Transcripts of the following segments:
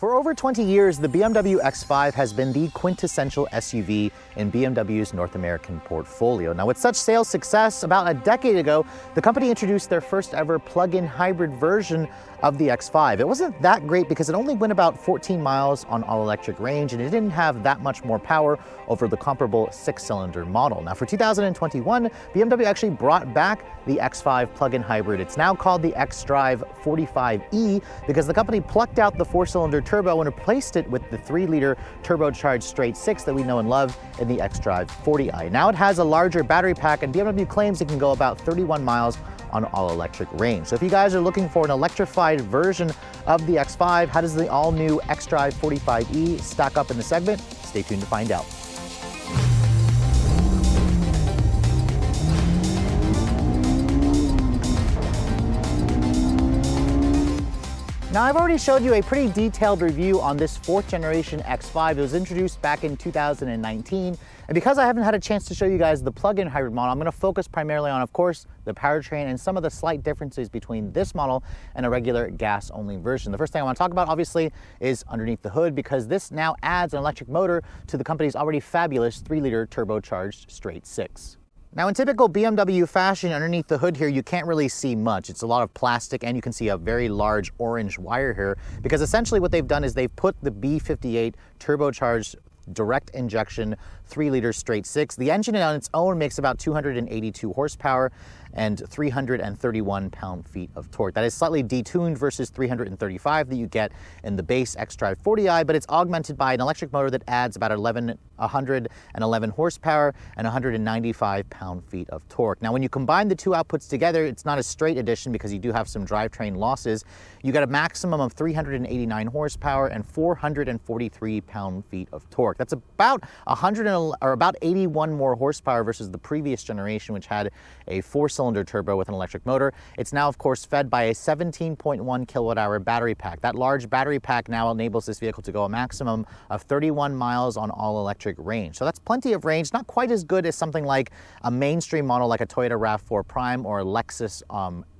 For over 20 years, the BMW X5 has been the quintessential SUV in BMW's North American portfolio. Now, with such sales success, about a decade ago, the company introduced their first ever plug-in hybrid version of the X5. It wasn't that great because it only went about 14 miles on all-electric range, and it didn't have that much more power over the comparable six-cylinder model. Now, for 2021, BMW actually brought back the X5 plug-in hybrid. It's now called the xDrive 45e because the company plucked out the four-cylinder turbo and replaced it with the 3-liter turbocharged straight six that we know and love in the xDrive 40i. Now it has a larger battery pack, and BMW claims it can go about 31 miles on all-electric range. So if you guys are looking for an electrified version of the X5, how does the all-new xDrive 45e stack up in the segment? Stay tuned to find out. Now, I've already showed you a pretty detailed review on this 4th generation X5. It was introduced back in 2019. And because I haven't had a chance to show you guys the plug-in hybrid model, I'm going to focus primarily on, of course, the powertrain and some of the slight differences between this model and a regular gas-only version. The first thing I want to talk about, obviously, is underneath the hood, because this now adds an electric motor to the company's already fabulous 3-liter turbocharged straight six. Now, in typical BMW fashion, underneath the hood here, you can't really see much. It's a lot of plastic, and you can see a very large orange wire here, because essentially what they've done is they've put the B58 turbocharged direct injection 3-liter straight six. The engine on its own makes about 282 horsepower and 331 pound-feet of torque. That is slightly detuned versus 335 that you get in the base xDrive 40i, but it's augmented by an electric motor that adds about 111 horsepower and 195 pound-feet of torque. Now, when you combine the two outputs together, it's not a straight addition because you do have some drivetrain losses. You get a maximum of 389 horsepower and 443 pound-feet of torque. That's about 81 more horsepower versus the previous generation, which had a 4-cylinder turbo with an electric motor. It's now, of course, fed by a 17.1 kilowatt-hour battery pack. That large battery pack now enables this vehicle to go a maximum of 31 miles on all-electric range. So that's plenty of range, not quite as good as something like a mainstream model like a Toyota RAV4 Prime or a Lexus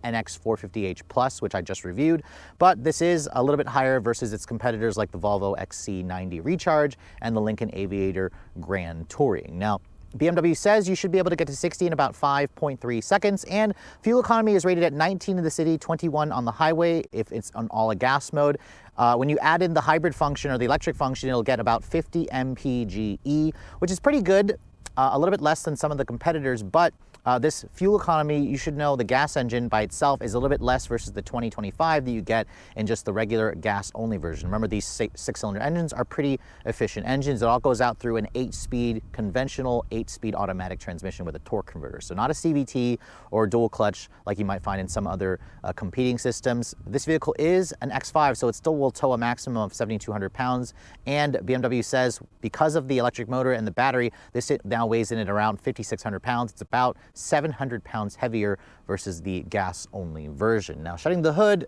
NX450h Plus, which I just reviewed, but this is a little bit higher versus its competitors like the Volvo XC90 Recharge and the Lincoln Aviator Grand Touring. Now, BMW says you should be able to get to 60 in about 5.3 seconds, and fuel economy is rated at 19 in the city, 21 on the highway if it's on all a gas mode. When you add in the hybrid function or the electric function, it'll get about 50 mpge, which is pretty good, a little bit less than some of the competitors, but this fuel economy, you should know the gas engine by itself is a little bit less versus the 2025 that you get in just the regular gas-only version. Remember, these six-cylinder engines are pretty efficient engines. It all goes out through an 8-speed conventional 8-speed automatic transmission with a torque converter. So not a CVT or dual clutch like you might find in some other competing systems. This vehicle is an X5, so it still will tow a maximum of 7,200 pounds. And BMW says because of the electric motor and the battery, this now weighs in at around 5,600 pounds. It's about 700 pounds heavier versus the gas-only version. Now, shutting the hood,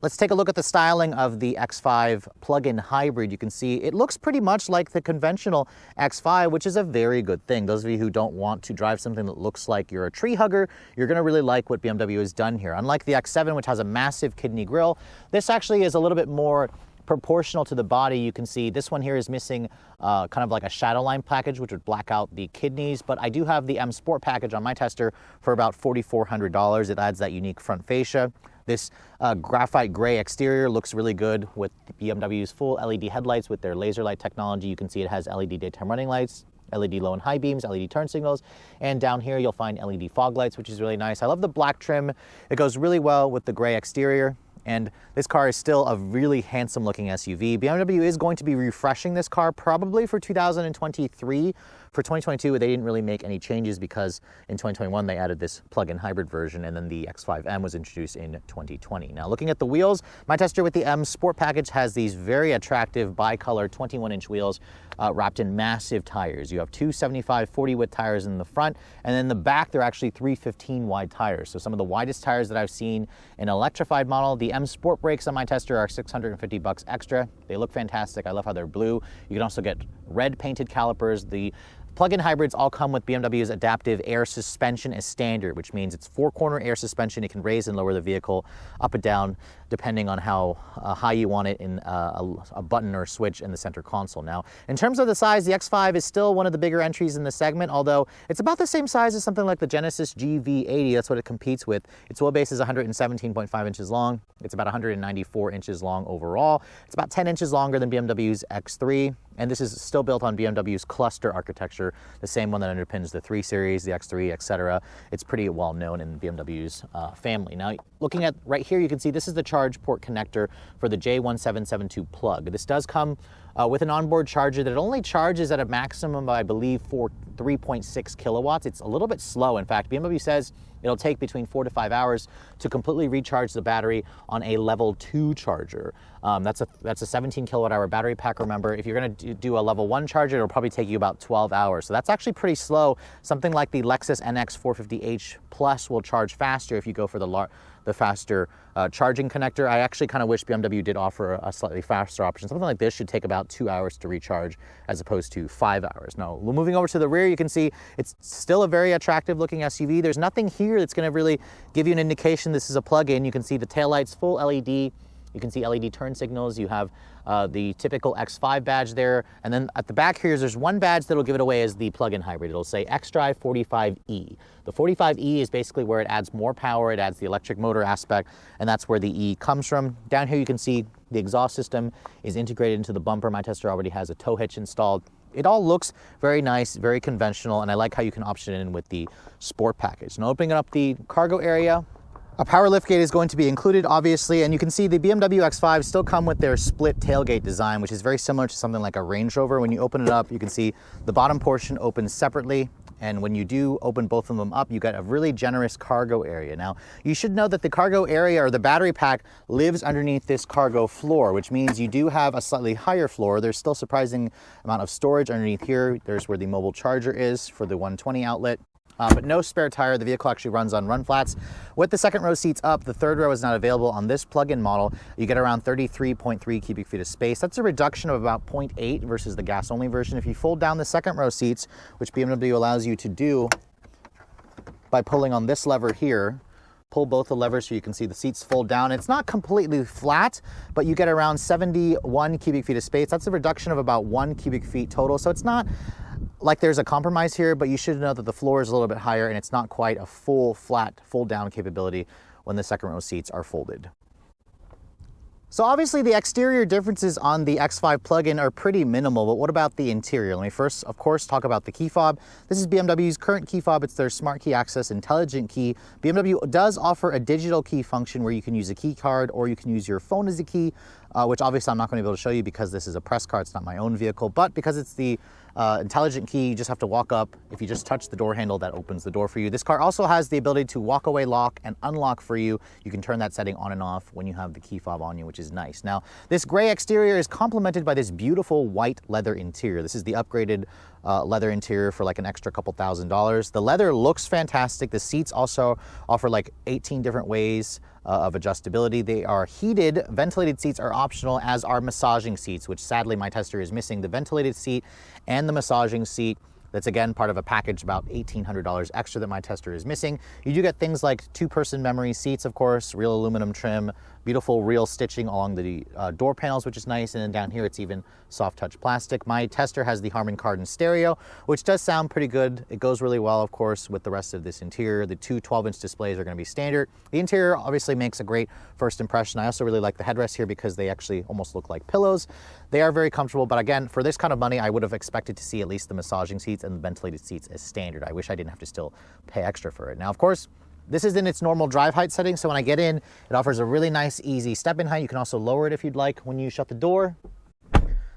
let's take a look at the styling of the X5 plug-in hybrid. You can see it looks pretty much like the conventional X5, which is a very good thing. Those of you who don't want to drive something that looks like you're a tree hugger, you're going to really like what BMW has done here. Unlike the X7, which has a massive kidney grille, this actually is a little bit more proportional to the body. You can see this one here is missing kind of like a shadow line package, which would black out the kidneys, but I do have the M Sport package on my tester for about $4,400. It adds that unique front fascia. This graphite gray exterior looks really good with BMW's full LED headlights with their laser light technology. You can see it has LED daytime running lights, LED low and high beams, LED turn signals, and down here you'll find LED fog lights, which is really nice. I love the black trim. It goes really well with the gray exterior. And this car is still a really handsome looking SUV. BMW is going to be refreshing this car probably for 2023. For 2022, they didn't really make any changes because in 2021, they added this plug-in hybrid version, and then the X5M was introduced in 2020. Now, looking at the wheels, my tester with the M Sport package has these very attractive bicolor 21-inch wheels wrapped in massive tires. You have two 75/40 width tires in the front, and then in the back, they're actually 315 wide tires. So some of the widest tires that I've seen in an electrified model. The M Sport brakes on my tester are $650 extra. They look fantastic. I love how they're blue. You can also get red painted calipers. The plug-in hybrids all come with BMW's adaptive air suspension as standard, which means it's 4-corner air suspension. It can raise and lower the vehicle up and down depending on how high you want it in a button or a switch in the center console. Now, in terms of the size, the X5 is still one of the bigger entries in the segment, although it's about the same size as something like the Genesis GV80. That's what it competes with. Its wheelbase is 117.5 inches long. It's about 194 inches long overall. It's about 10 inches longer than BMW's X3, and this is still built on BMW's cluster architecture, the same one that underpins the 3 Series, the X3, etc. It's pretty well known in BMW's family. Now, looking at right here, you can see this is the charge port connector for the J1772 plug. This does come with an onboard charger that only charges at a maximum, I believe, for 3.6 kilowatts. It's a little bit slow. In fact, BMW says it'll take between 4 to 5 hours to completely recharge the battery on a level 2 charger. That's a 17 kilowatt hour battery pack, remember. If you're gonna do a level 1 charger, it'll probably take you about 12 hours. So that's actually pretty slow. Something like the Lexus NX 450h Plus will charge faster if you go for the faster charging connector. I actually kind of wish BMW did offer a slightly faster option. Something like this should take about 2 hours to recharge as opposed to 5 hours. Now, moving over to the rear, you can see it's still a very attractive looking SUV. There's nothing here that's gonna really give you an indication this is a plug-in. You can see the taillights full LED. You can see LED turn signals. You have the typical X5 badge there. And then at the back here, there's one badge that'll give it away as the plug-in hybrid. It'll say xDrive 45E. The 45E is basically where it adds more power. It adds the electric motor aspect, and that's where the E comes from. Down here, you can see the exhaust system is integrated into the bumper. My tester already has a tow hitch installed. It all looks very nice, very conventional, and I like how you can option it in with the Sport package. Now, opening up the cargo area, a power liftgate is going to be included, obviously, and you can see the BMW X5 still come with their split tailgate design, which is very similar to something like a Range Rover. When you open it up, you can see the bottom portion opens separately, and when you do open both of them up, you get a really generous cargo area. Now, you should know that the cargo area or the battery pack lives underneath this cargo floor, which means you do have a slightly higher floor. There's still surprising amount of storage underneath here. There's where the mobile charger is for the 120 outlet. But no spare tire. The vehicle actually runs on run flats. With the second row seats up, the third row is not available on this plug-in model. You get around 33.3 cubic feet of space. That's a reduction of about 0.8 versus the gas-only version. If you fold down the second row seats, which BMW allows you to do by pulling on this lever here, pull both the levers so you can see the seats fold down. It's not completely flat, but you get around 71 cubic feet of space. That's a reduction of about 1 cubic feet total. So it's not like there's a compromise here, but you should know that the floor is a little bit higher and it's not quite a full flat fold down capability when the second row seats are folded. So obviously the exterior differences on the X5 plug-in are pretty minimal, but what about the interior? Let me first, of course, talk about the key fob. This is BMW's current key fob. It's their Smart Key Access Intelligent Key. BMW does offer a digital key function where you can use a key card or you can use your phone as a key, which obviously I'm not going to be able to show you because this is a press car. It's not my own vehicle, but because it's the intelligent key, you just have to walk up. If you just touch the door handle, that opens the door for you. This car also has the ability to walk away lock and unlock for you. You can turn that setting on and off when you have the key fob on you, which is nice. Now, this gray exterior is complemented by this beautiful white leather interior. This is the upgraded leather interior for like an extra couple $1,000s. The leather looks fantastic. The seats also offer like 18 different ways of adjustability. They are heated. Ventilated seats are optional, as are massaging seats, which sadly my tester is missing. The ventilated seat and the massaging seat, that's again part of a package about $1,800 extra that my tester is missing. You do get things like 2-person memory seats, of course, real aluminum trim, beautiful real stitching along the door panels, which is nice. And then down here, it's even soft touch plastic. My tester has the Harman Kardon stereo, which does sound pretty good. It goes really well, of course, with the rest of this interior. The two 12-inch displays are going to be standard. The interior obviously makes a great first impression. I also really like the headrests here because they actually almost look like pillows. They are very comfortable, but again, for this kind of money, I would have expected to see at least the massaging seats and the ventilated seats as standard. I wish I didn't have to still pay extra for it. Now, of course, this is in its normal drive height setting, so when I get in, it offers a really nice, easy step-in height. You can also lower it if you'd like when you shut the door.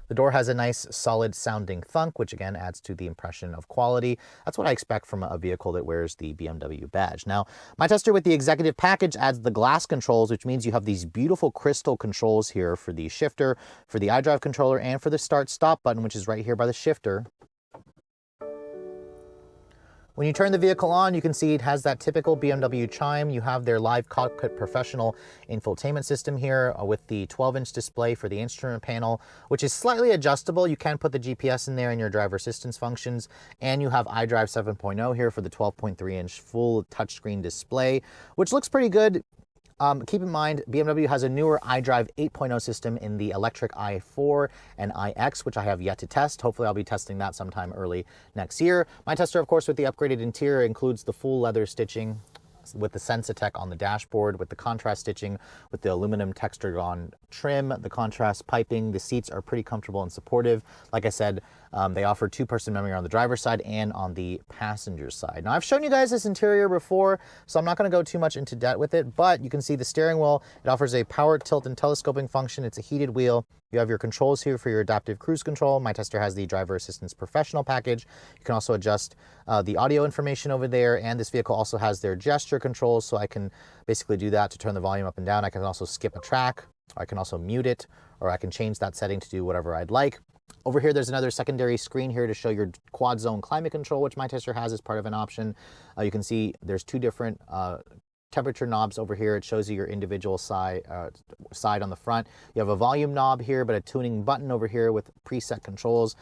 The door has a nice, solid sounding thunk, which again adds to the impression of quality. That's what I expect from a vehicle that wears the BMW badge. Now, my tester with the executive package adds the glass controls, which means you have these beautiful crystal controls here for the shifter, for the iDrive controller, and for the start-stop button, which is right here by the shifter. When you turn the vehicle on, you can see it has that typical BMW chime. You have their Live Cockpit Professional infotainment system here with the 12-inch display for the instrument panel, which is slightly adjustable. You can put the GPS in there and your driver assistance functions. And you have iDrive 7.0 here for the 12.3-inch full touchscreen display, which looks pretty good. Keep in mind, BMW has a newer iDrive 8.0 system in the electric i4 and iX, which I have yet to test. Hopefully, I'll be testing that sometime early next year. My tester, of course, with the upgraded interior includes the full leather stitching with the Sensatech on the dashboard, with the contrast stitching, with the aluminum Texturgon trim, the contrast piping. The seats are pretty comfortable and supportive. Like I said, they offer 2-person memory on the driver's side and on the passenger side. Now, I've shown you guys this interior before, so I'm not going to go too much into depth with it, but you can see the steering wheel. It offers a power tilt and telescoping function. It's a heated wheel. You have your controls here for your adaptive cruise control. My tester has the driver assistance professional package. You can also adjust the audio information over there, and this vehicle also has their gesture controls, so I can basically do that to turn the volume up and down. I can also skip a track, or I can also mute it, or I can change that setting to do whatever I'd like. Over here, there's another secondary screen here to show your quad zone climate control, which my tester has as part of an option. You can see there's 2 different temperature knobs over here. It shows you your individual side on the front. You have a volume knob here, but a tuning button over here with preset controls.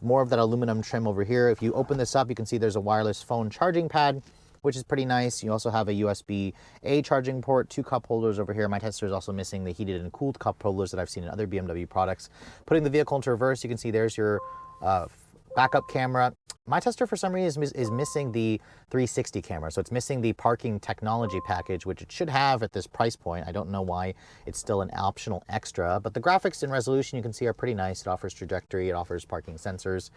More of that aluminum trim over here. If you open this up, you can see there's a wireless phone charging pad, which is pretty nice. You also have a USB-A charging port, 2 cup holders over here. My tester is also missing the heated and cooled cup holders that I've seen in other BMW products. Putting the vehicle into reverse, you can see there's your backup camera. My tester, for some reason, is missing the 360 camera, so it's missing the parking technology package, which it should have at this price point. I don't know why it's still an optional extra, but the graphics and resolution you can see are pretty nice. It offers trajectory, it offers parking sensors,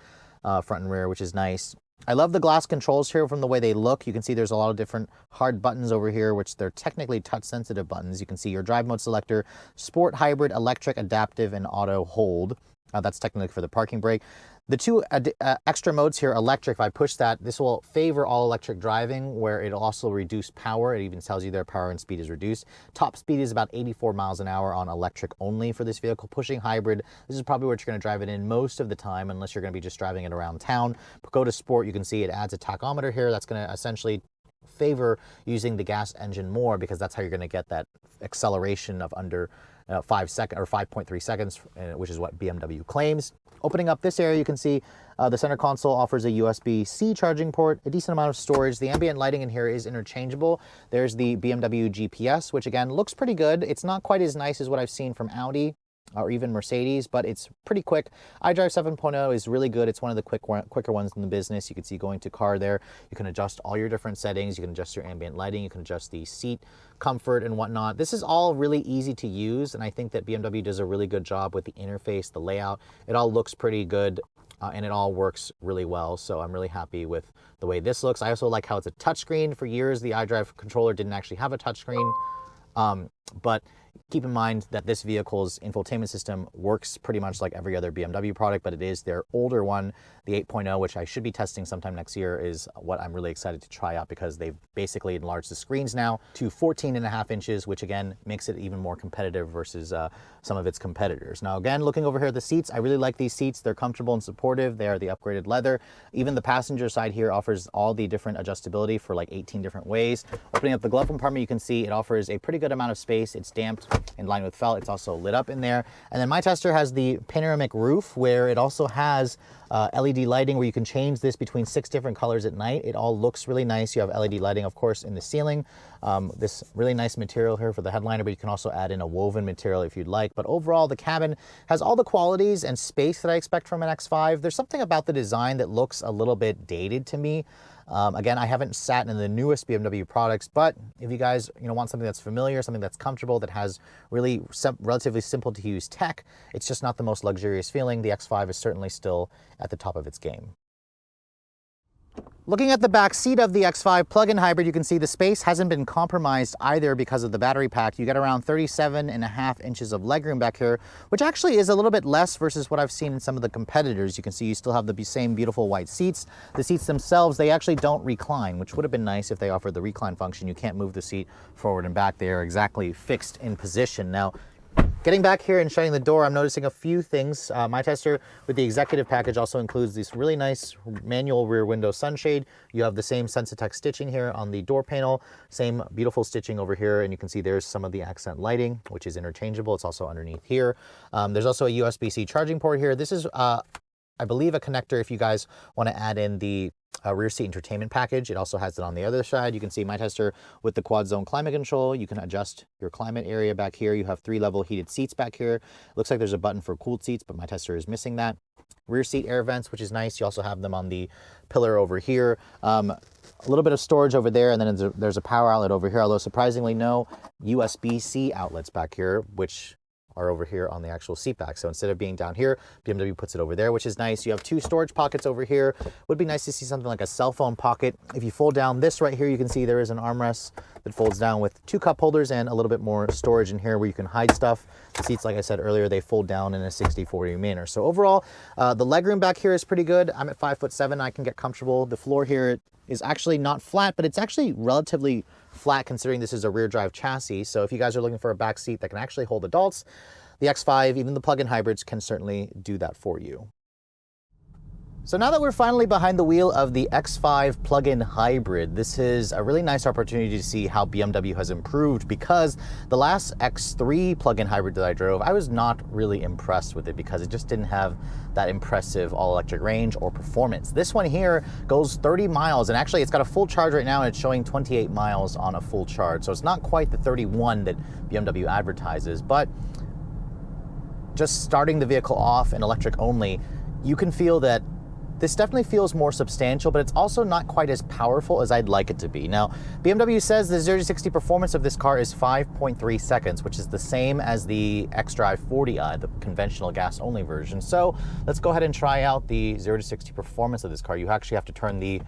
front and rear, which is nice. I love the glass controls here from the way they look. You can see there's a lot of different hard buttons over here, which they're technically touch-sensitive buttons. You can see your drive mode selector, sport, hybrid, electric, adaptive, and auto hold. That's technically for the parking brake. The 2 extra modes here, electric, if I push that, this will favor all electric driving, where it'll also reduce power. It even tells you their power and speed is reduced. Top speed is about 84 miles an hour on electric only for this vehicle. Pushing hybrid, this is probably what you're going to drive it in most of the time, unless you're going to be just driving it around town. But go to sport, you can see it adds a tachometer here. That's going to essentially favor using the gas engine more, because that's how you're going to get that acceleration of under 5 seconds or 5.3 seconds, which is what BMW claims. Opening up this area, you can see the center console offers a USB-C charging port, a decent amount of storage. The ambient lighting in here is interchangeable. There's the BMW GPS, which again looks pretty good. It's not quite as nice as what I've seen from Audi or even Mercedes, but it's pretty quick. iDrive 7.0 is really good. It's one of the quicker ones in the business. You can see going to car there. You can adjust all your different settings. You can adjust your ambient lighting. You can adjust the seat comfort and whatnot. This is all really easy to use, and I think that BMW does a really good job with the interface, the layout. It all looks pretty good. And it all works really well, so I'm really happy with the way this looks. I also like how it's a touchscreen. For years, the iDrive controller didn't actually have a touchscreen, but keep in mind that this vehicle's infotainment system works pretty much like every other BMW product, but it is their older one. The 8.0, which I should be testing sometime next year, is what I'm really excited to try out, because they've basically enlarged the screens now to 14.5 inches, which again makes it even more competitive versus some of its competitors. Now again, looking over here at the seats, I really like these seats. They're comfortable and supportive. They are the upgraded leather. Even the passenger side here offers all the different adjustability for like 18 different ways. Opening up the glove compartment, you can see it offers a pretty good amount of space. It's damped in line with felt. It's also lit up in there. And then my tester has the panoramic roof, where it also has LED lighting, where you can change this between 6 different colors at night. It all looks really nice. You have LED lighting, of course, in the ceiling. This really nice material here for the headliner, but you can also add in a woven material if you'd like. But overall, the cabin has all the qualities and space that I expect from an X5. There's something about the design that looks a little bit dated to me. Again, I haven't sat in the newest BMW products, but if you guys want something that's familiar, something that's comfortable, that has really relatively simple to use tech, it's just not the most luxurious feeling. The X5 is certainly still at the top of its game. Looking at the back seat of the X5 plug-in hybrid, you can see the space hasn't been compromised either because of the battery pack. You get around 37.5 inches of legroom back here, which actually is a little bit less versus what I've seen in some of the competitors. You can see you still have the same beautiful white seats. The seats themselves, they actually don't recline, which would have been nice if they offered the recline function. You can't move the seat forward and back. They are exactly fixed in position. Now, Getting back here and shutting the door, I'm noticing a few things. My tester with the executive package also includes this really nice manual rear window sunshade. You have the same Sensitech stitching here on the door panel, same beautiful stitching over here, and you can see there's some of the accent lighting, which is interchangeable. It's also underneath here. There's also a USB-C charging port here. This is, I believe, a connector if you guys want to add in the rear seat entertainment package. It also has it on the other side. You can see my tester with the quad zone climate control. You can adjust your climate area back here. You have 3-level heated seats back here. Looks like there's a button for cooled seats, but my tester is missing that. Rear seat air vents, which is nice. You also have them on the pillar over here. A little bit of storage over there, and then there's a power outlet over here, although surprisingly no USB-C outlets back here, which are over here on the actual seat back. So instead of being down here, BMW puts it over there, which is nice. You have 2 storage pockets over here. Would be nice to see something like a cell phone pocket. If you fold down this right here, you can see there is an armrest that folds down with 2 cup holders and a little bit more storage in here where you can hide stuff. The seats, like I said earlier, they fold down in a 60-40 manner. So overall, the legroom back here is pretty good. I'm at 5'7". I can get comfortable. The floor here is actually not flat, but it's actually relatively flat considering this is a rear drive chassis. So if you guys are looking for a back seat that can actually hold adults, the X5, even the plug-in hybrids, can certainly do that for you. So now that we're finally behind the wheel of the X5 plug-in hybrid, this is a really nice opportunity to see how BMW has improved, because the last X3 plug-in hybrid that I drove, I was not really impressed with it because it just didn't have that impressive all-electric range or performance. This one here goes 30 miles, and actually it's got a full charge right now and it's showing 28 miles on a full charge. So it's not quite the 31 that BMW advertises, but just starting the vehicle off in electric only, you can feel that this definitely feels more substantial, but it's also not quite as powerful as I'd like it to be. Now, BMW says the 0 to 60 performance of this car is 5.3 seconds, which is the same as the xDrive 40i, the conventional gas-only version. So let's go ahead and try out the 0 to 60 performance of this car. You actually have to turn the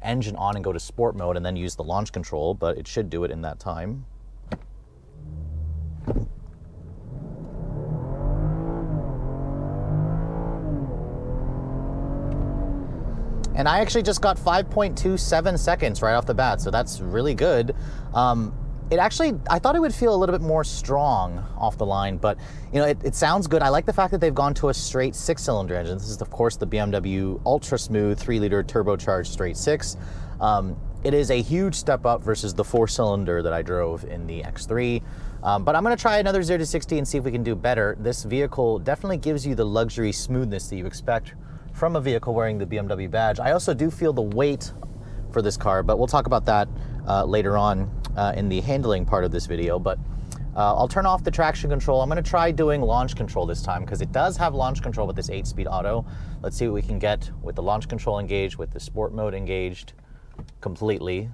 engine on and go to sport mode and then use the launch control, but it should do it in that time. And I actually just got 5.27 seconds right off the bat, so that's really good. I thought it would feel a little bit more strong off the line, but you know, it sounds good. I like the fact that they've gone to a straight 6-cylinder engine. This is, of course, the BMW Ultra Smooth 3-liter turbocharged straight 6. It is a huge step up versus the 4-cylinder that I drove in the X3. But I'm going to try another 0 to 60 and see if we can do better. This vehicle definitely gives you the luxury smoothness that you expect from a vehicle wearing the BMW badge. I also do feel the weight for this car, but we'll talk about that later on in the handling part of this video. But I'll turn off the traction control. I'm going to try doing launch control this time because it does have launch control with this 8-speed auto. Let's see what we can get with the launch control engaged, with the sport mode engaged completely.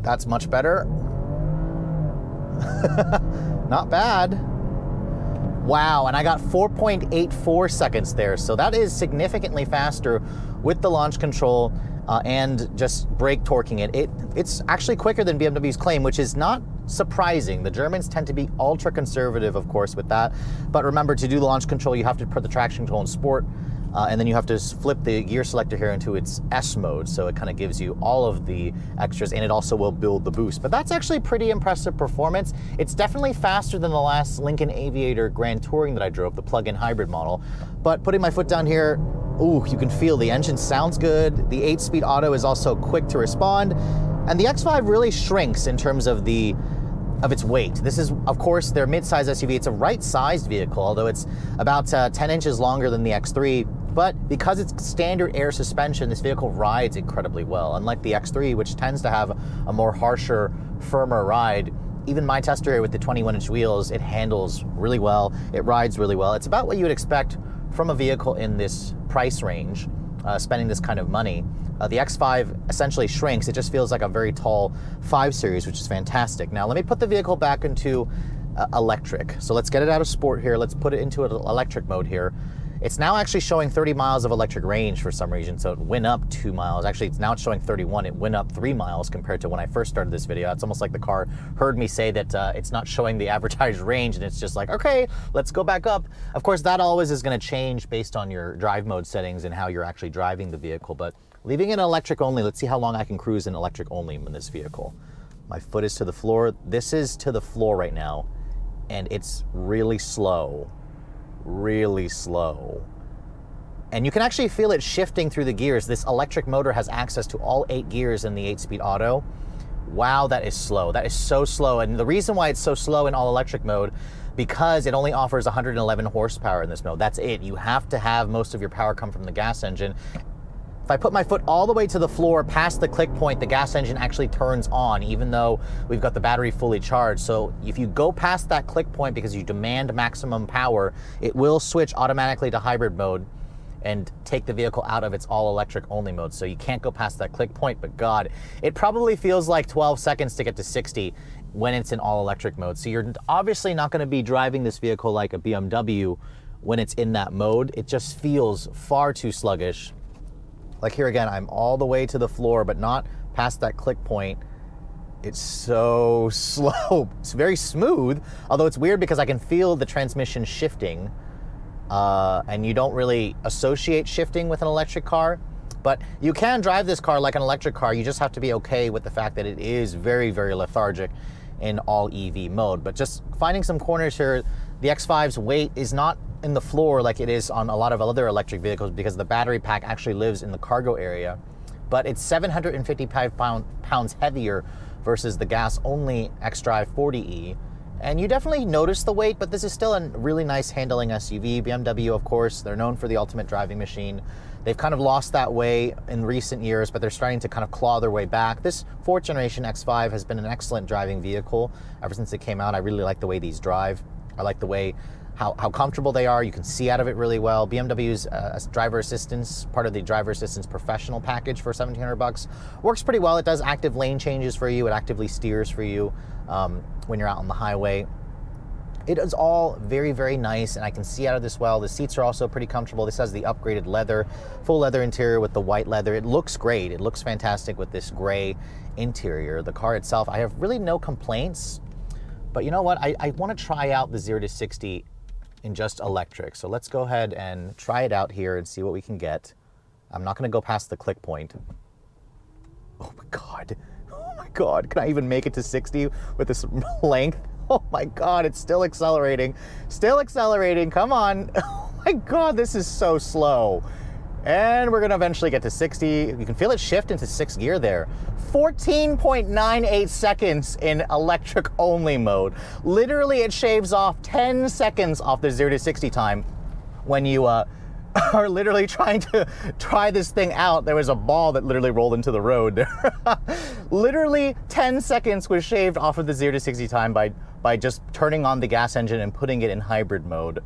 That's much better. Not bad. Wow, and I got 4.84 seconds there, so that is significantly faster with the launch control and just brake torquing it. It's actually quicker than BMW's claim, which is not surprising. The Germans tend to be ultra conservative, of course, with that. But remember, to do the launch control, you have to put the traction control in sport, and then you have to flip the gear selector here into its S mode, so it kind of gives you all of the extras, and it also will build the boost. But that's actually pretty impressive performance. It's definitely faster than the last Lincoln Aviator Grand Touring that I drove, the plug-in hybrid model. But putting my foot down here, ooh, you can feel the engine sounds good. The 8-speed auto is also quick to respond, and the X5 really shrinks in terms of its weight. This is, of course, their mid-size SUV. It's a right-sized vehicle, although it's about 10 inches longer than the X3. But because it's standard air suspension, this vehicle rides incredibly well. Unlike the X3, which tends to have a more harsher, firmer ride, even my tester here with the 21-inch wheels, it handles really well. It rides really well. It's about what you would expect from a vehicle in this price range, spending this kind of money. The X5 essentially shrinks. It just feels like a very tall 5 Series, which is fantastic. Now, let me put the vehicle back into electric. So let's get it out of sport here. Let's put it into an electric mode here. It's now actually showing 30 miles of electric range for some reason, so it went up 2 miles. Actually, it's showing 31. It went up 3 miles compared to when I first started this video. It's almost like the car heard me say that it's not showing the advertised range, and it's just like, okay, let's go back up. Of course, that always is going to change based on your drive mode settings and how you're actually driving the vehicle, but leaving it electric only, let's see how long I can cruise in electric only in this vehicle. My foot is to the floor. This is to the floor right now, and it's really slow, really slow. And you can actually feel it shifting through the gears. This electric motor has access to all 8 gears in the 8-speed auto. Wow, that is slow. That is so slow. And the reason why it's so slow in all electric mode, because it only offers 111 horsepower in this mode. That's it. You have to have most of your power come from the gas engine. If I put my foot all the way to the floor past the click point, the gas engine actually turns on, even though we've got the battery fully charged. So if you go past that click point because you demand maximum power, it will switch automatically to hybrid mode and take the vehicle out of its all-electric only mode. So you can't go past that click point, but God, it probably feels like 12 seconds to get to 60 when it's in all-electric mode. So you're obviously not gonna be driving this vehicle like a BMW when it's in that mode. It just feels far too sluggish. Like here again, I'm all the way to the floor, but not past that click point. It's so slow. It's very smooth, although it's weird because I can feel the transmission shifting. And you don't really associate shifting with an electric car, but you can drive this car like an electric car. You just have to be okay with the fact that it is very, very lethargic in all EV mode. But just finding some corners here, the X5's weight is not in the floor like it is on a lot of other electric vehicles because the battery pack actually lives in the cargo area, but it's 755 pounds heavier versus the gas-only xDrive 40e. And you definitely notice the weight, but this is still a really nice handling SUV. BMW, of course, they're known for the ultimate driving machine. They've kind of lost that way in recent years, but they're starting to kind of claw their way back. This 4th generation X5 has been an excellent driving vehicle ever since it came out. I really like the way these drive. I like the way how comfortable they are. You can see out of it really well. BMW's driver assistance, part of the driver assistance professional package for $1,700, works pretty well. It does active lane changes for you. It actively steers for you when you're out on the highway. It is all very, very nice, and I can see out of this well. The seats are also pretty comfortable. This has the upgraded leather, full leather interior with the white leather. It looks great. It looks fantastic with this gray interior. The car itself, I have really no complaints, but you know what? I want to try out the 0 to 60 in just electric. So let's go ahead and try it out here and see what we can get. I'm not going to go past the click point. Oh my God. Oh my God. Can I even make it to 60 with this length? Oh my God, it's still accelerating. Still accelerating, come on. Oh my God, this is so slow. And we're gonna eventually get to 60. You can feel it shift into 6th gear there. 14.98 seconds in electric only mode. Literally, it shaves off 10 seconds off the 0 to 60 time when you are literally trying to try this thing out. There was a ball that literally rolled into the road. Literally 10 seconds was shaved off of the 0 to 60 time by just turning on the gas engine and putting it in hybrid mode.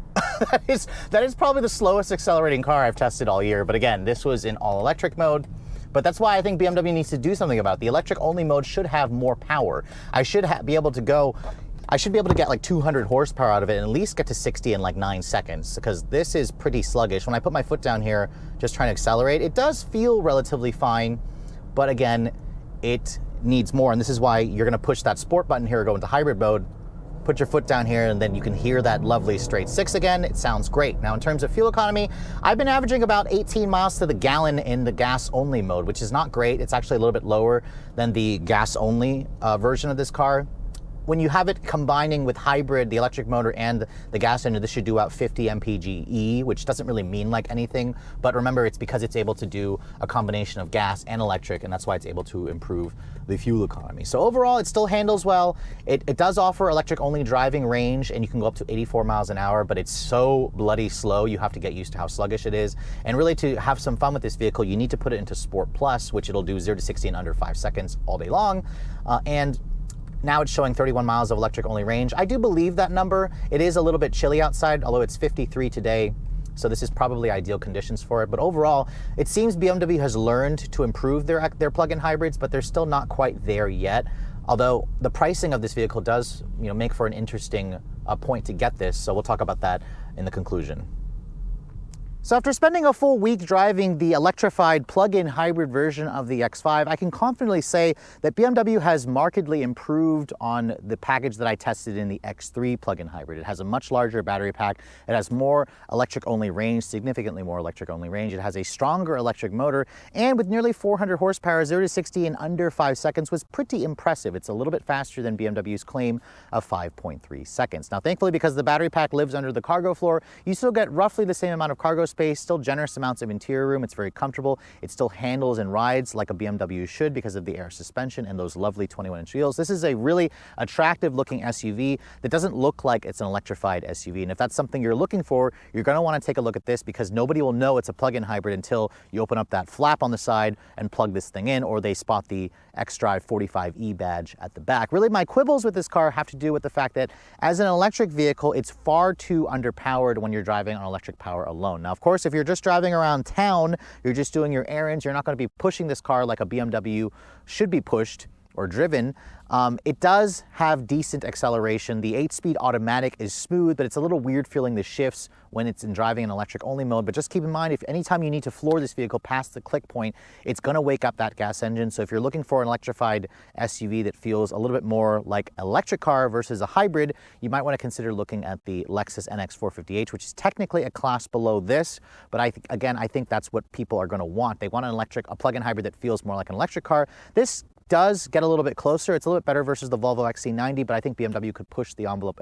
that is probably the slowest accelerating car I've tested all year. But again, this was in all electric mode. But that's why I think BMW needs to do something about it. The electric only mode should have more power. I should be able to get like 200 horsepower out of it and at least get to 60 in like 9 seconds, because this is pretty sluggish. When I put my foot down here, just trying to accelerate, it does feel relatively fine, but again, it needs more. And this is why you're gonna push that sport button here, go into hybrid mode, put your foot down here, and then you can hear that lovely straight 6 again. It sounds great. Now, in terms of fuel economy, I've been averaging about 18 miles to the gallon in the gas-only mode, which is not great. It's actually a little bit lower than the gas-only version of this car. When you have it combining with hybrid, the electric motor and the gas engine, this should do about 50 mpge, which doesn't really mean like anything. But remember, it's because it's able to do a combination of gas and electric, and that's why it's able to improve the fuel economy. So overall, it still handles well. It does offer electric-only driving range, and you can go up to 84 miles an hour, but it's so bloody slow, you have to get used to how sluggish it is. And really, to have some fun with this vehicle, you need to put it into Sport Plus, which it'll do 0 to 60 in under 5 seconds all day long. And now it's showing 31 miles of electric-only range. I do believe that number. It is a little bit chilly outside, although it's 53 today, so this is probably ideal conditions for it. But overall, it seems BMW has learned to improve their plug-in hybrids, but they're still not quite there yet. Although the pricing of this vehicle does, make for an interesting point to get this, so we'll talk about that in the conclusion. So after spending a full week driving the electrified plug-in hybrid version of the X5, I can confidently say that BMW has markedly improved on the package that I tested in the X3 plug-in hybrid. It has a much larger battery pack. It has more electric-only range, significantly more electric-only range. It has a stronger electric motor, and with nearly 400 horsepower, 0 to 60 in under 5 seconds was pretty impressive. It's a little bit faster than BMW's claim of 5.3 seconds. Now, thankfully, because the battery pack lives under the cargo floor, you still get roughly the same amount of cargo space, still generous amounts of interior room. It's very comfortable. It still handles and rides like a BMW should because of the air suspension and those lovely 21-inch wheels. This is a really attractive looking SUV that doesn't look like it's an electrified SUV. And if that's something you're looking for, you're going to want to take a look at this because nobody will know it's a plug-in hybrid until you open up that flap on the side and plug this thing in, or they spot the xDrive 45e badge at the back. Really, my quibbles with this car have to do with the fact that as an electric vehicle, it's far too underpowered when you're driving on electric power alone. Now, of course, if you're just driving around town, you're just doing your errands, you're not going to be pushing this car like a BMW should be pushed or driven. It does have decent acceleration. The 8-speed automatic is smooth, but it's a little weird feeling the shifts when it's in driving in electric only mode. But just keep in mind, if anytime you need to floor this vehicle past the click point, it's going to wake up that gas engine. So if you're looking for an electrified SUV that feels a little bit more like an electric car versus a hybrid, you might want to consider looking at the Lexus NX 450h, which is technically a class below this. But I think that's what people are going to want. They want a plug-in hybrid that feels more like an electric car. This does get a little bit closer. It's a little bit better versus the Volvo XC90, but I think BMW could push the envelope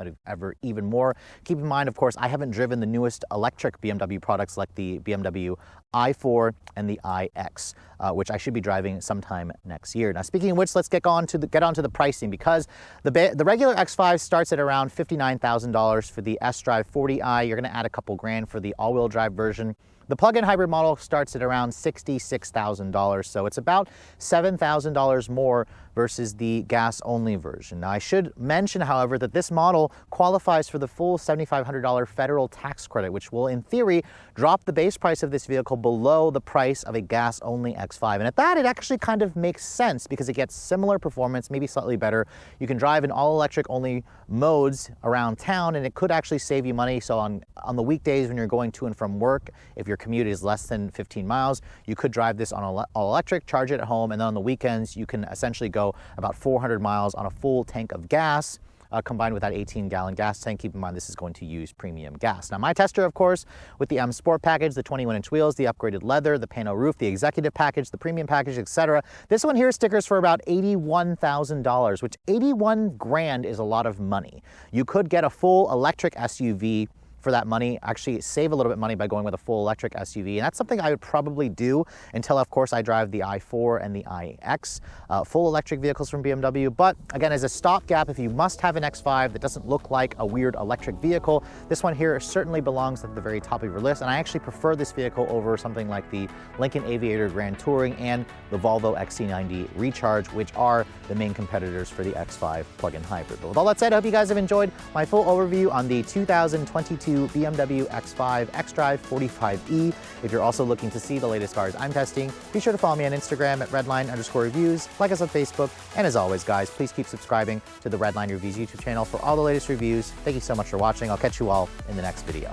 even more. Keep in mind, of course, I haven't driven the newest electric BMW products like the BMW i4 and the iX, which I should be driving sometime next year. Now, speaking of which, let's get on to the pricing, because the regular X5 starts at around $59,000 for the S-Drive 40i. You're going to add a couple grand for the all-wheel drive version. The plug-in hybrid model starts at around $66,000, so it's about $7,000 more versus the gas-only version. Now, I should mention, however, that this model qualifies for the full $7,500 federal tax credit, which will, in theory, drop the base price of this vehicle below the price of a gas-only X5. And at that, it actually kind of makes sense because it gets similar performance, maybe slightly better. You can drive in all-electric only modes around town, and it could actually save you money. So on the weekdays when you're going to and from work, if your commute is less than 15 miles, you could drive this on all-electric, charge it at home, and then on the weekends, you can essentially go about 400 miles on a full tank of gas, combined with that 18-gallon gas tank. Keep in mind, this is going to use premium gas. Now, my tester, of course, with the M Sport package, the 21-inch wheels, the upgraded leather, the pano roof, the executive package, the premium package, etc. This one here stickers for about $81,000, which 81 grand is a lot of money. You could get a full electric SUV for that money, actually save a little bit of money by going with a full electric SUV. And that's something I would probably do until, of course, I drive the i4 and the iX, full electric vehicles from BMW. But again, as a stopgap, if you must have an X5 that doesn't look like a weird electric vehicle, this one here certainly belongs at the very top of your list. And I actually prefer this vehicle over something like the Lincoln Aviator Grand Touring and the Volvo XC90 Recharge, which are the main competitors for the X5 plug-in hybrid. But with all that said, I hope you guys have enjoyed my full overview on the 2022 BMW X5 xDrive 45e. If you're also looking to see the latest cars I'm testing, be sure to follow me on Instagram at redline_reviews, like us on Facebook, and as always, guys, please keep subscribing to the Redline Reviews YouTube channel for all the latest reviews. Thank you so much for watching. I'll catch you all in the next video.